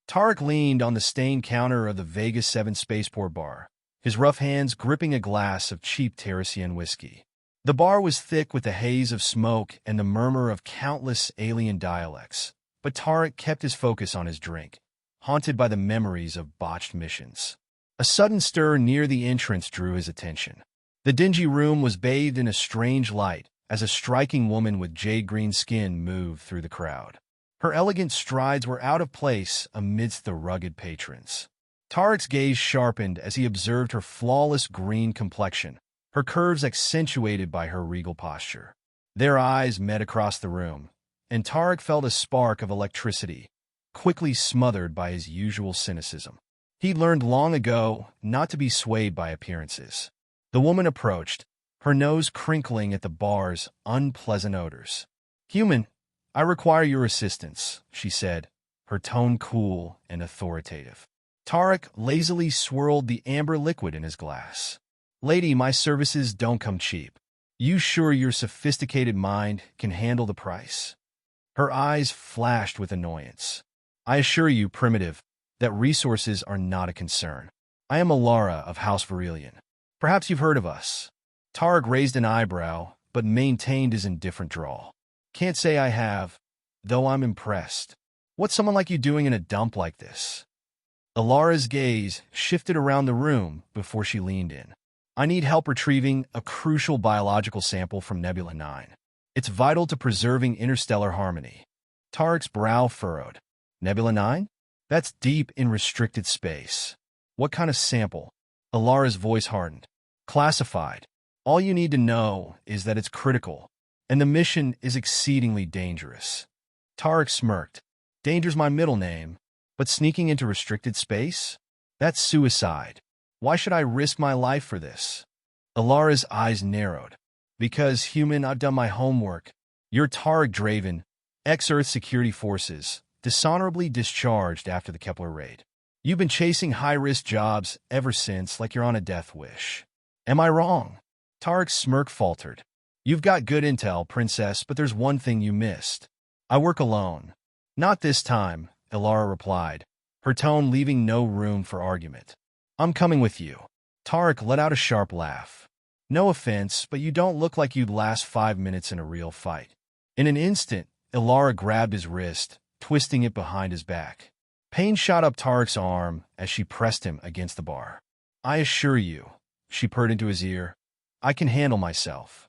Tarek leaned on the stained counter of the Vegas 7 spaceport bar, his rough hands gripping a glass of cheap Terrasian whiskey. The bar was thick with the haze of smoke and the murmur of countless alien dialects, but Tarek kept his focus on his drink, haunted by the memories of botched missions. A sudden stir near the entrance drew his attention. The dingy room was bathed in a strange light as a striking woman with jade-green skin moved through the crowd. Her elegant strides were out of place amidst the rugged patrons. Tarek's gaze sharpened as he observed her flawless green complexion, her curves accentuated by her regal posture. Their eyes met across the room, and Tarek felt a spark of electricity, quickly smothered by his usual cynicism. He'd learned long ago not to be swayed by appearances. The woman approached, her nose crinkling at the bar's unpleasant odors. "Human, I require your assistance," she said, her tone cool and authoritative. Tarek lazily swirled the amber liquid in his glass. "Lady, my services don't come cheap. You sure your sophisticated mind can handle the price?" Her eyes flashed with annoyance. "I assure you, primitive, that resources are not a concern. I am Ilara of House Verilion. Perhaps you've heard of us." Tarek raised an eyebrow, but maintained his indifferent drawl. "Can't say I have, though I'm impressed. What's someone like you doing in a dump like this?" Ilara's gaze shifted around the room before she leaned in. "I need help retrieving a crucial biological sample from Nebula 9. It's vital to preserving interstellar harmony." Tarek's brow furrowed. "Nebula 9? That's deep in restricted space. What kind of sample?" Ilara's voice hardened. "Classified. All you need to know is that it's critical, and the mission is exceedingly dangerous." Tarek smirked. "Danger's my middle name, but sneaking into restricted space? That's suicide. Why should I risk my life for this?" Ilara's eyes narrowed. "Because, human, I've done my homework. You're Tarek Draven, ex-Earth Security Forces, dishonorably discharged after the Kepler raid. You've been chasing high-risk jobs ever since, like you're on a death wish. Am I wrong?" Tarek's smirk faltered. "You've got good intel, princess, but there's one thing you missed. I work alone." "Not this time," Ilara replied, her tone leaving no room for argument. "I'm coming with you." Tarek let out a sharp laugh. "No offense, but you don't look like you'd last 5 minutes in a real fight." In an instant, Ilara grabbed his wrist, twisting it behind his back. Pain shot up Tarek's arm as she pressed him against the bar. "I assure you," she purred into his ear, "I can handle myself."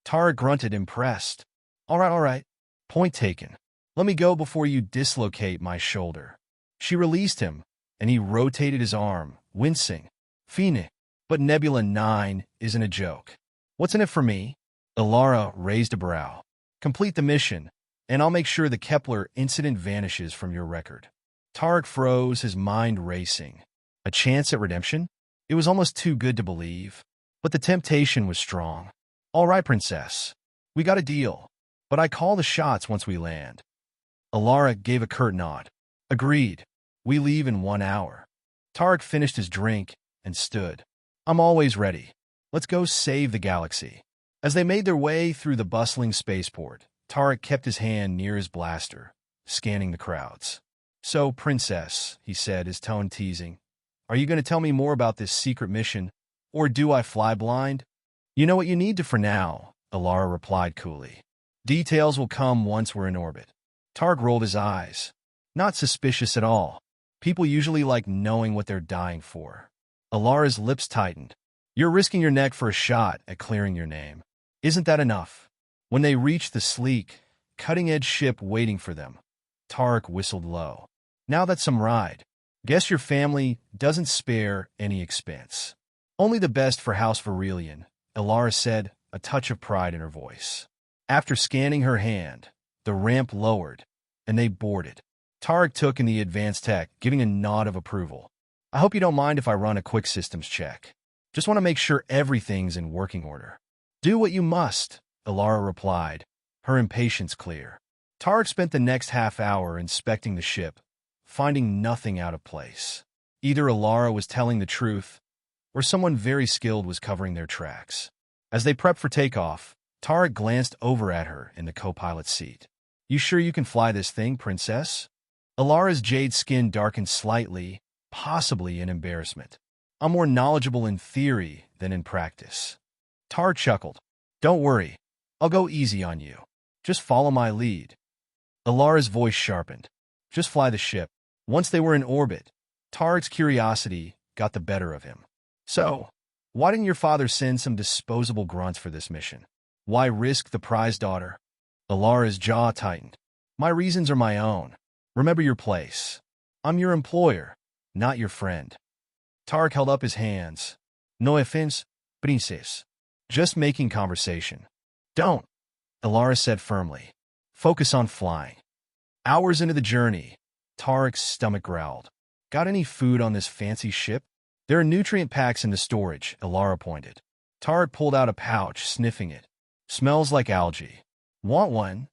Tarek grunted, impressed. All right. Point taken. Let me go before you dislocate my shoulder." She released him, and he rotated his arm, wincing. "Fine, but Nebula 9 isn't a joke. What's in it for me?" Ilara raised a brow. "Complete the mission, and I'll make sure the Kepler incident vanishes from your record." Tarek froze, his mind racing. A chance at redemption? It was almost too good to believe. But the temptation was strong. "All right, princess. We got a deal. But I call the shots once we land." Ilara gave a curt nod. "Agreed. We leave in 1 hour." Tarek finished his drink and stood. "I'm always ready. Let's go save the galaxy." As they made their way through the bustling spaceport, Tarek kept his hand near his blaster, scanning the crowds. "So, princess," he said, his tone teasing, "are you going to tell me more about this secret mission, or do I fly blind?" "You know what you need to for now," Ilara replied coolly. "Details will come once we're in orbit." Tarek rolled his eyes. "Not suspicious at all. People usually like knowing what they're dying for." Ilara's lips tightened. "You're risking your neck for a shot at clearing your name. Isn't that enough?" When they reached the sleek, cutting-edge ship waiting for them, Tarek whistled low. "Now that's some ride. Guess your family doesn't spare any expense." "Only the best for House Verilion," Ilara said, a touch of pride in her voice. After scanning her hand, the ramp lowered, and they boarded. Tarek took in the advanced tech, giving a nod of approval. "I hope you don't mind if I run a quick systems check. Just want to make sure everything's in working order." "Do what you must," Ilara replied, her impatience clear. Tarek spent the next half hour inspecting the ship, finding nothing out of place. Either Ilara was telling the truth, or someone very skilled was covering their tracks. As they prepped for takeoff, Tarek glanced over at her in the co-pilot's seat. "You sure you can fly this thing, princess?" Ilara's jade skin darkened slightly, possibly in embarrassment. I'm more knowledgeable in theory than in practice. Tarek chuckled. Don't worry, I'll go easy on you. Just follow my lead. Ilara's voice sharpened. Just fly the ship. Once they were in orbit, Tarek's curiosity got the better of him. So, why didn't your father send some disposable grunts for this mission? Why risk the prize daughter? Ilara's jaw tightened. My reasons are my own. Remember your place. I'm your employer, not your friend. Tarek held up his hands. No offense, princess. Just making conversation. Don't, Ilara said firmly. Focus on flying. Hours into the journey, Tarek's stomach growled. Got any food on this fancy ship? There are nutrient packs in the storage, Ilara pointed. Tarek pulled out a pouch, sniffing it. Smells like algae. Want one?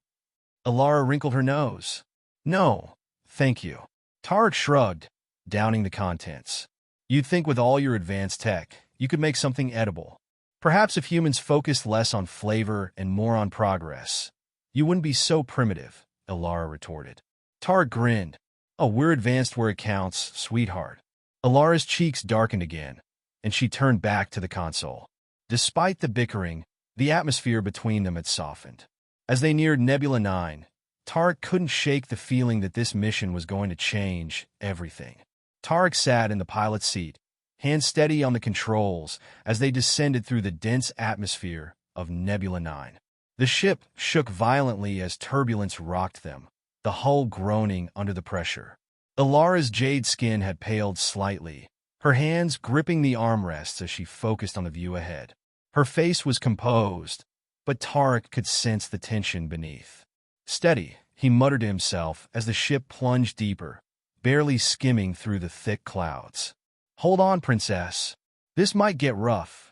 Ilara wrinkled her nose. No, thank you. Tarek shrugged, downing the contents. You'd think with all your advanced tech, you could make something edible. Perhaps if humans focused less on flavor and more on progress, you wouldn't be so primitive, Ilara retorted. Tarek grinned. Oh, we're advanced where it counts, sweetheart. Ilara's cheeks darkened again, and she turned back to the console. Despite the bickering, the atmosphere between them had softened. As they neared Nebula 9, Tarek couldn't shake the feeling that this mission was going to change everything. Tarek sat in the pilot's seat, hands steady on the controls as they descended through the dense atmosphere of Nebula 9. The ship shook violently as turbulence rocked them, the hull groaning under the pressure. Ilara's jade skin had paled slightly, her hands gripping the armrests as she focused on the view ahead. Her face was composed, but Tarek could sense the tension beneath. Steady, he muttered to himself as the ship plunged deeper, barely skimming through the thick clouds. Hold on, princess. This might get rough.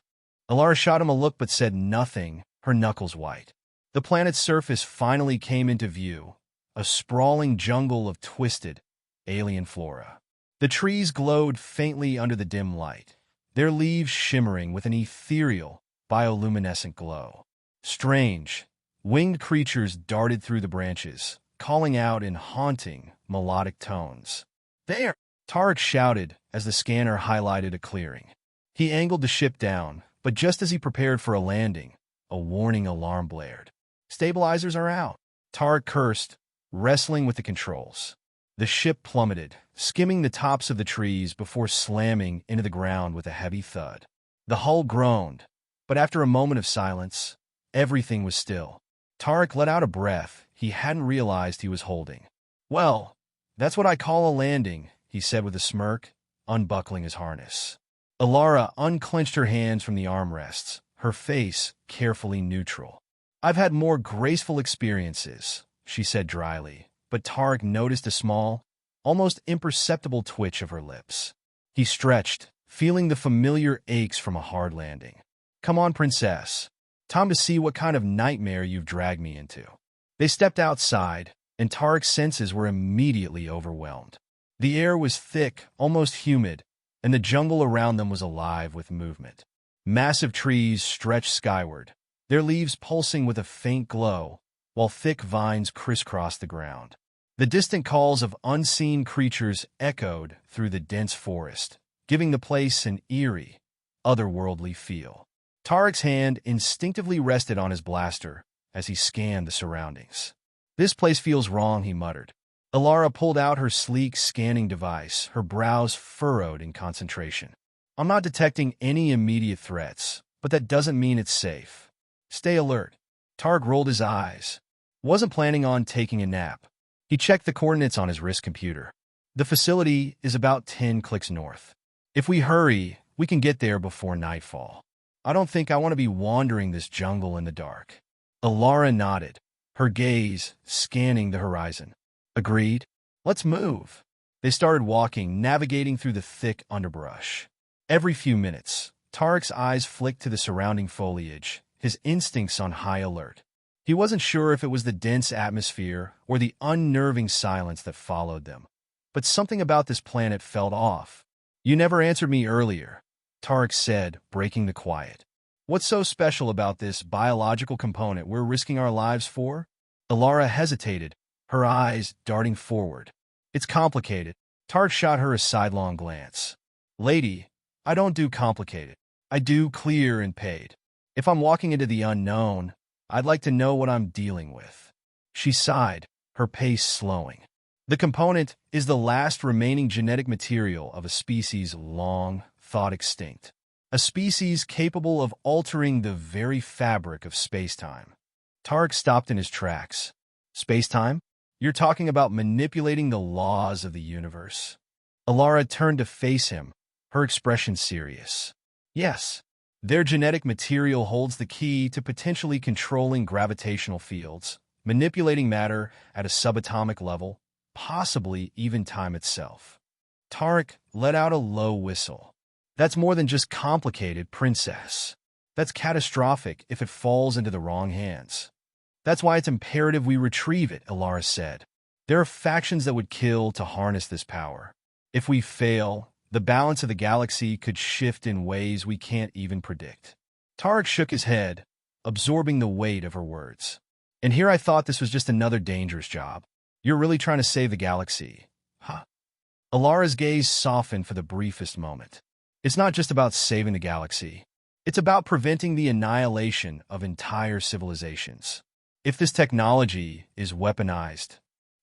Ilara shot him a look but said nothing, her knuckles white. The planet's surface finally came into view, a sprawling jungle of twisted, alien flora. The trees glowed faintly under the dim light, their leaves shimmering with an ethereal, bioluminescent glow. Strange, winged creatures darted through the branches, calling out in haunting, melodic tones. There! Tarek shouted as the scanner highlighted a clearing. He angled the ship down, but just as he prepared for a landing, a warning alarm blared. Stabilizers are out. Tarek cursed, wrestling with the controls. The ship plummeted, skimming the tops of the trees before slamming into the ground with a heavy thud. The hull groaned, but after a moment of silence, everything was still. Tarek let out a breath he hadn't realized he was holding. Well, that's what I call a landing, he said with a smirk, unbuckling his harness. Ilara unclenched her hands from the armrests, her face carefully neutral. I've had more graceful experiences, she said dryly, but Tarek noticed a small, almost imperceptible twitch of her lips. He stretched, feeling the familiar aches from a hard landing. Come on, princess. Time to see what kind of nightmare you've dragged me into. They stepped outside, and Tarek's senses were immediately overwhelmed. The air was thick, almost humid, and the jungle around them was alive with movement. Massive trees stretched skyward, their leaves pulsing with a faint glow, while thick vines crisscrossed the ground. The distant calls of unseen creatures echoed through the dense forest, giving the place an eerie, otherworldly feel. Tarek's hand instinctively rested on his blaster as he scanned the surroundings. This place feels wrong, he muttered. Ilara pulled out her sleek scanning device, her brows furrowed in concentration. I'm not detecting any immediate threats, but that doesn't mean it's safe. Stay alert. Tarek rolled his eyes. Wasn't planning on taking a nap. He checked the coordinates on his wrist computer. The facility is about 10 clicks north. If we hurry, we can get there before nightfall. I don't think I want to be wandering this jungle in the dark. Ilara nodded, her gaze scanning the horizon. Agreed. Let's move. They started walking, navigating through the thick underbrush. Every few minutes, Tarek's eyes flicked to the surrounding foliage, his instincts on high alert. He wasn't sure if it was the dense atmosphere or the unnerving silence that followed them, but something about this planet felt off. You never answered me earlier, Tarek said, breaking the quiet. What's so special about this biological component we're risking our lives for? Ilara hesitated, her eyes darting forward. It's complicated. Tarek shot her a sidelong glance. Lady, I don't do complicated. I do clear and paid. If I'm walking into the unknown, I'd like to know what I'm dealing with. She sighed, her pace slowing. The component is the last remaining genetic material of a species long thought extinct. A species capable of altering the very fabric of space-time. Tarek stopped in his tracks. Space-time? You're talking about manipulating the laws of the universe. Ilara turned to face him, her expression serious. Yes, their genetic material holds the key to potentially controlling gravitational fields, manipulating matter at a subatomic level, possibly even time itself. Tarek let out a low whistle. That's more than just complicated, princess. That's catastrophic if it falls into the wrong hands. That's why it's imperative we retrieve it, Ilara said. There are factions that would kill to harness this power. If we fail, the balance of the galaxy could shift in ways we can't even predict. Tarek shook his head, absorbing the weight of her words. And here I thought this was just another dangerous job. You're really trying to save the galaxy, huh? Ilara's gaze softened for the briefest moment. It's not just about saving the galaxy. It's about preventing the annihilation of entire civilizations. If this technology is weaponized,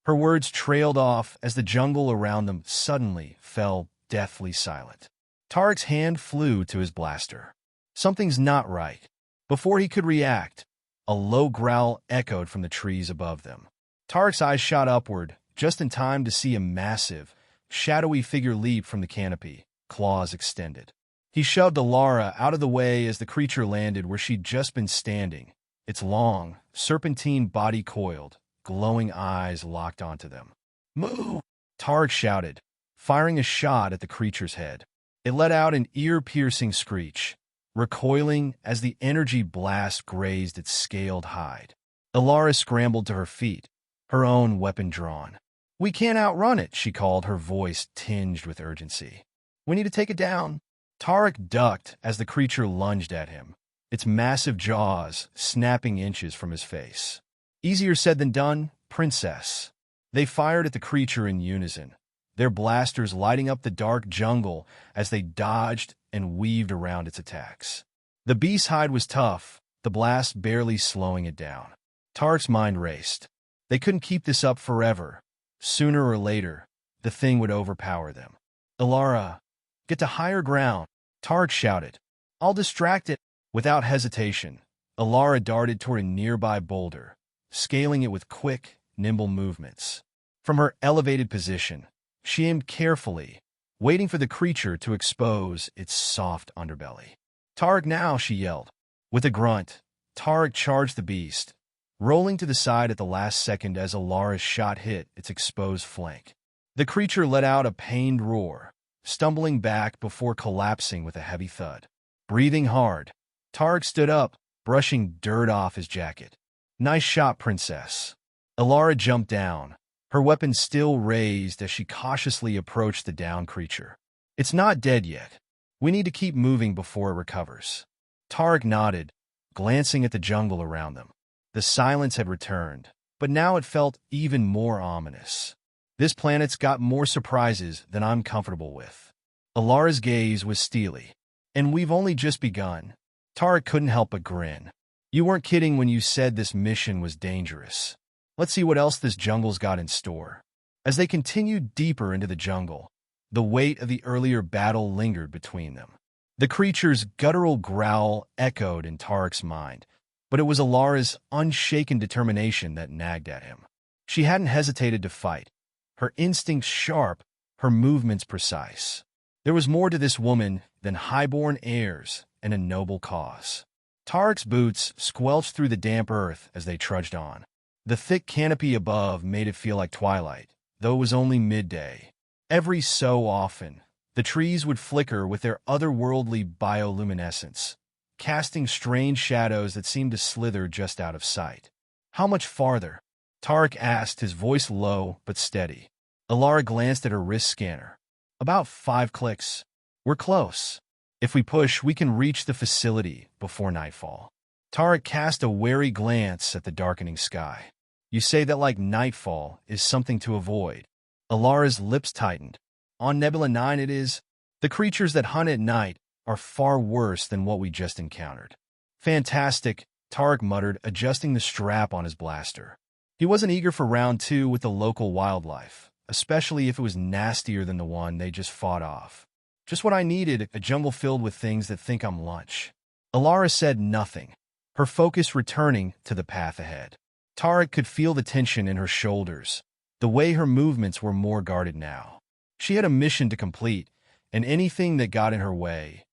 her words trailed off as the jungle around them suddenly fell deathly silent. Tarek's hand flew to his blaster. Something's not right. Before he could react, a low growl echoed from the trees above them. Tarek's eyes shot upward, just in time to see a massive, shadowy figure leap from the canopy, claws extended. He shoved Ilara out of the way as the creature landed where she'd just been standing, its long, serpentine body coiled, glowing eyes locked onto them. Move! Tarek shouted, firing a shot at the creature's head. It let out an ear-piercing screech, recoiling as the energy blast grazed its scaled hide. Ilara scrambled to her feet, her own weapon drawn. We can't outrun it, she called, her voice tinged with urgency. We need to take it down. Tarek ducked as the creature lunged at him, its massive jaws snapping inches from his face. Easier said than done, princess. They fired at the creature in unison, their blasters lighting up the dark jungle as they dodged and weaved around its attacks. The beast's hide was tough, the blast barely slowing it down. Tarek's mind raced. They couldn't keep this up forever. Sooner or later, the thing would overpower them. Ilara, get to higher ground, Tarek shouted. I'll distract it. Without hesitation, Ilara darted toward a nearby boulder, scaling it with quick, nimble movements. From her elevated position, she aimed carefully, waiting for the creature to expose its soft underbelly. Tarek now, she yelled. With a grunt, Tarek charged the beast, rolling to the side at the last second as Ilara's shot hit its exposed flank. The creature let out a pained roar, stumbling back before collapsing with a heavy thud. Breathing hard, Tarek stood up, brushing dirt off his jacket. Nice shot, princess. Ilara jumped down, her weapon still raised as she cautiously approached the downed creature. It's not dead yet. We need to keep moving before it recovers. Tarek nodded, glancing at the jungle around them. The silence had returned, but now it felt even more ominous. This planet's got more surprises than I'm comfortable with. Ilara's gaze was steely. And we've only just begun. Tarek couldn't help but grin. You weren't kidding when you said this mission was dangerous. Let's see what else this jungle's got in store. As they continued deeper into the jungle, the weight of the earlier battle lingered between them. The creature's guttural growl echoed in Tarek's mind, but it was Ilara's unshaken determination that nagged at him. She hadn't hesitated to fight, her instincts sharp, her movements precise. There was more to this woman than highborn airs and a noble cause. Tarek's boots squelched through the damp earth as they trudged on. The thick canopy above made it feel like twilight, though it was only midday. Every so often, the trees would flicker with their otherworldly bioluminescence, casting strange shadows that seemed to slither just out of sight. How much farther? Tarek asked, his voice low but steady. Ilara glanced at her wrist scanner. About 5 clicks. We're close. If we push, we can reach the facility before nightfall. Tarek cast a wary glance at the darkening sky. You say that like nightfall is something to avoid. Ilara's lips tightened. On Nebula 9 it is. The creatures that hunt at night are far worse than what we just encountered. Fantastic, Tarek muttered, adjusting the strap on his blaster. He wasn't eager for round 2 with the local wildlife, especially if it was nastier than the one they just fought off. Just what I needed, a jungle filled with things that think I'm lunch. Ilara said nothing, her focus returning to the path ahead. Tarek could feel the tension in her shoulders, the way her movements were more guarded now. She had a mission to complete, and anything that got in her way,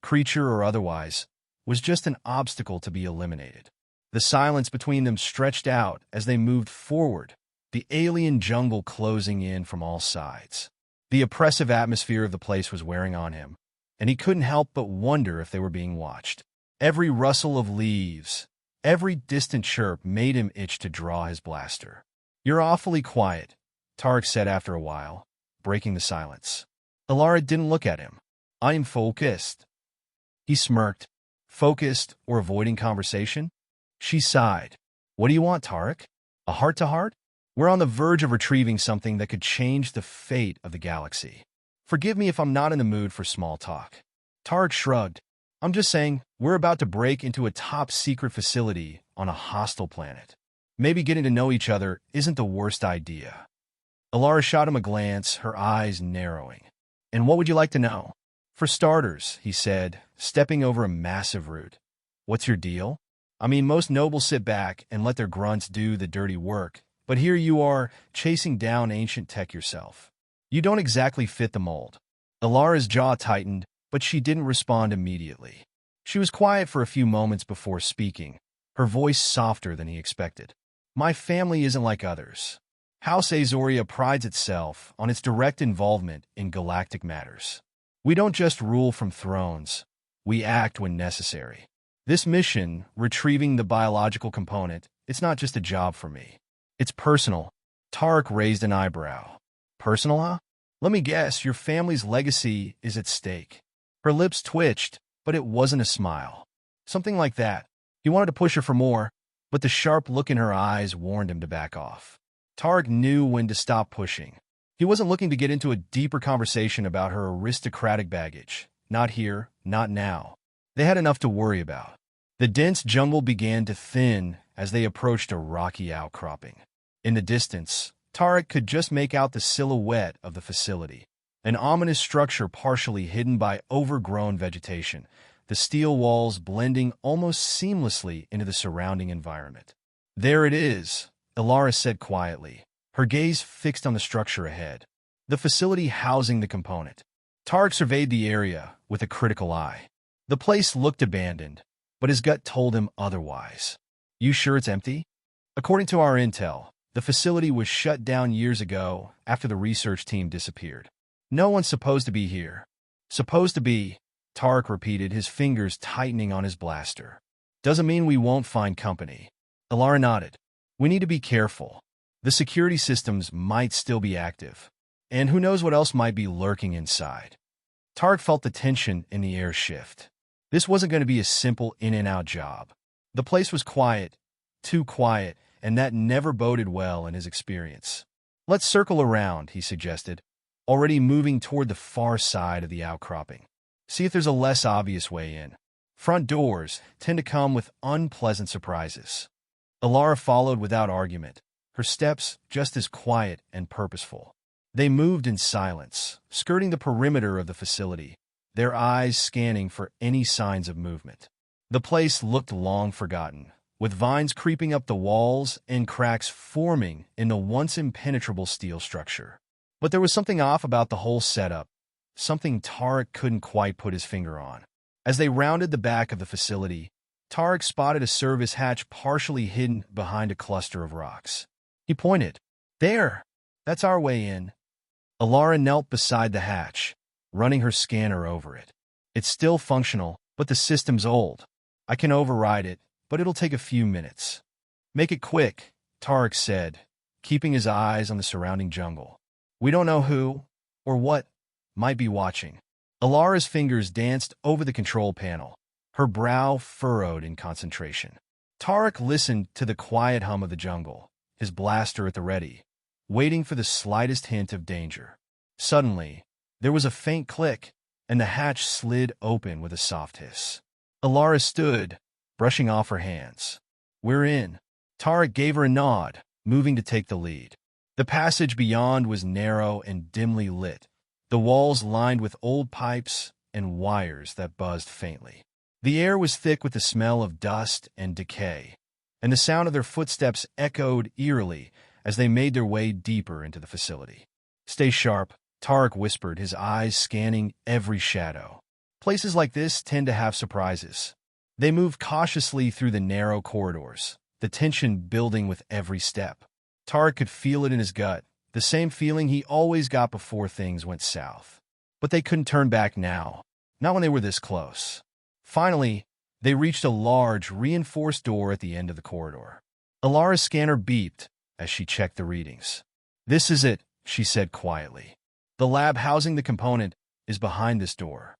creature or otherwise, was just an obstacle to be eliminated. The silence between them stretched out as they moved forward, the alien jungle closing in from all sides. The oppressive atmosphere of the place was wearing on him, and he couldn't help but wonder if they were being watched. Every rustle of leaves, every distant chirp made him itch to draw his blaster. "You're awfully quiet," Tarek said after a while, breaking the silence. Ilara didn't look at him. "I'm focused." He smirked. "Focused or avoiding conversation?" She sighed. "What do you want, Tarek? A heart-to-heart? We're on the verge of retrieving something that could change the fate of the galaxy. Forgive me if I'm not in the mood for small talk." Tarek shrugged. "I'm just saying, we're about to break into a top-secret facility on a hostile planet. Maybe getting to know each other isn't the worst idea." Ilara shot him a glance, her eyes narrowing. "And what would you like to know?" "For starters," he said, stepping over a massive root. "What's your deal? I mean, most nobles sit back and let their grunts do the dirty work, but here you are, chasing down ancient tech yourself. You don't exactly fit the mold." Ilara's jaw tightened, but she didn't respond immediately. She was quiet for a few moments before speaking, her voice softer than he expected. "My family isn't like others. House Azoria prides itself on its direct involvement in galactic matters. We don't just rule from thrones, we act when necessary. This mission, retrieving the biological component, it's not just a job for me. It's personal." Tarek raised an eyebrow. "Personal, huh? Let me guess, your family's legacy is at stake." Her lips twitched, but it wasn't a smile. Something like that. He wanted to push her for more, but the sharp look in her eyes warned him to back off. Tarek knew when to stop pushing. He wasn't looking to get into a deeper conversation about her aristocratic baggage. Not here, not now. They had enough to worry about. The dense jungle began to thin as they approached a rocky outcropping. In the distance, Tarek could just make out the silhouette of the facility, an ominous structure partially hidden by overgrown vegetation, the steel walls blending almost seamlessly into the surrounding environment. "There it is," Ilara said quietly, her gaze fixed on the structure ahead. The facility housing the component. Tarek surveyed the area with a critical eye. The place looked abandoned, but his gut told him otherwise. "You sure it's empty?" "According to our intel, the facility was shut down years ago after the research team disappeared. No one's supposed to be here." "Supposed to be," Tarek repeated, his fingers tightening on his blaster. "Doesn't mean we won't find company." Ilara nodded. "We need to be careful. The security systems might still be active, and who knows what else might be lurking inside." Tarek felt the tension in the air shift. This wasn't going to be a simple in-and-out job. The place was quiet, too quiet, and that never boded well in his experience. "Let's circle around," he suggested, already moving toward the far side of the outcropping. "See if there's a less obvious way in. Front doors tend to come with unpleasant surprises." Ilara followed without argument, her steps just as quiet and purposeful. They moved in silence, skirting the perimeter of the facility, their eyes scanning for any signs of movement. The place looked long forgotten, with vines creeping up the walls and cracks forming in the once impenetrable steel structure. But there was something off about the whole setup, something Tarek couldn't quite put his finger on. As they rounded the back of the facility, Tarek spotted a service hatch partially hidden behind a cluster of rocks. He pointed. "There! That's our way in." Ilara knelt beside the hatch, running her scanner over it. "It's still functional, but the system's old. I can override it, but it'll take a few minutes." "Make it quick," Tarek said, keeping his eyes on the surrounding jungle. "We don't know who, or what, might be watching." Ilara's fingers danced over the control panel, her brow furrowed in concentration. Tarek listened to the quiet hum of the jungle, his blaster at the ready, waiting for the slightest hint of danger. Suddenly, there was a faint click, and the hatch slid open with a soft hiss. Ilara stood, brushing off her hands. "We're in." Tarek gave her a nod, moving to take the lead. The passage beyond was narrow and dimly lit, the walls lined with old pipes and wires that buzzed faintly. The air was thick with the smell of dust and decay, and the sound of their footsteps echoed eerily as they made their way deeper into the facility. "Stay sharp," Tarek whispered, his eyes scanning every shadow. Places like this tend to have surprises. They moved cautiously through the narrow corridors, the tension building with every step. Tarek could feel it in his gut, the same feeling he always got before things went south. But they couldn't turn back now, not when they were this close. Finally, they reached a large, reinforced door at the end of the corridor. Ilara's scanner beeped as she checked the readings. "This is it," she said quietly. "The lab housing the component is behind this door."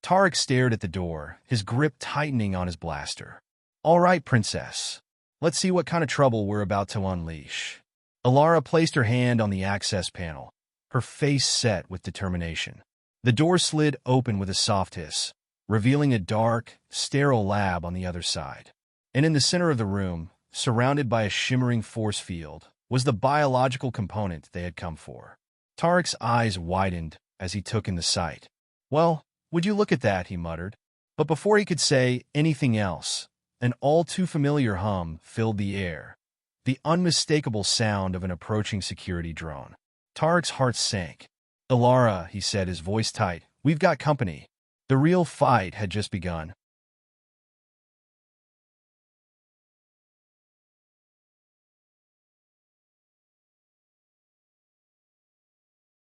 Tarek stared at the door, his grip tightening on his blaster. "All right, Princess. Let's see what kind of trouble we're about to unleash." Ilara placed her hand on the access panel, her face set with determination. The door slid open with a soft hiss, revealing a dark, sterile lab on the other side. And in the center of the room, surrounded by a shimmering force field, was the biological component they had come for. Tarek's eyes widened as he took in the sight. "Well, would you look at that?" he muttered. But before he could say anything else, an all-too-familiar hum filled the air, the unmistakable sound of an approaching security drone. Tarek's heart sank. "Ilara," he said, his voice tight, "we've got company." The real fight had just begun.